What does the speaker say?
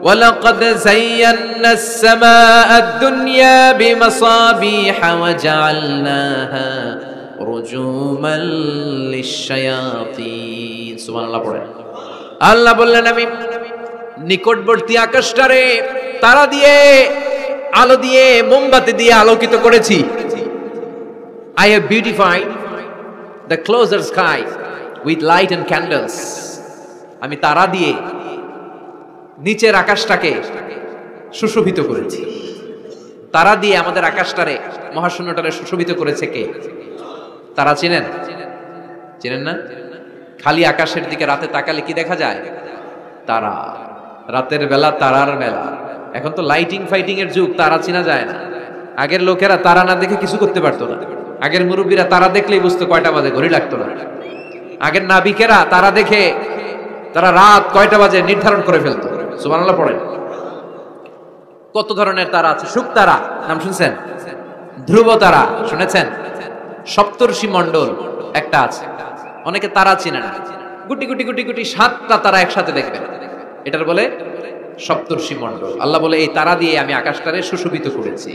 ওয়ালাকাদ যায়্যানাস সামাআদ দুনিয়া বিমাসাবিহা ওয়া জাআলনাহা রুজুমান লিশ-শায়াতিন। সুবহানাল্লাহ পড়েন। আল্লাহ বললেন আমি নিকটবর্তী আকাশটারে তারা দিয়ে, আলো দিয়ে, মোমবাতি দিয়ে আলোকিত করেছি। I have beautified the closer sky with light and candles. আমি তারা দিয়ে নিচের আকাশটাকে সুশোভিত করেছি। তারা দিয়ে আমাদের আকাশটারে, মহাশূন্যটারে সুশোভিত করেছে কে? তারা চিনেন? চিনেন না? খালি আকাশের দিকে রাতে তাকালে কি দেখা যায়? তারা। রাতের বেলা তারার বেলা। এখন তো লাইটিং ফাইটিং এর যুগ, তারা চিনা যায় না। আগের লোকেরা তারা না দেখে কিছু করতে পারতো না। আগের মুরব্বীরা তারা দেখলেই বুঝতো কয়টা বাজে, ঘড়ি লাগতো না। আগের নাবিকেরা তারা দেখে তারা রাত কয়টা বাজে নির্ধারণ করে ফেলতো। সুবহানাল্লাহ পড়েন। কত ধরনের তারা আছে। শুক তারা নাম শুনছেন? ধ্রুব তারা শুনেছেন? সপ্তর্ষি মণ্ডল একটা আছে, অনেকে তারা চিনে না। গুটি গুটি গুটি গুটি 7টা তারা একসাথে দেখবেন, এটার বলে সপ্তর্ষি মণ্ডল। আল্লাহ বলে এই তারা দিয়ে আমি আকাশটারে সুশোভিত করেছি।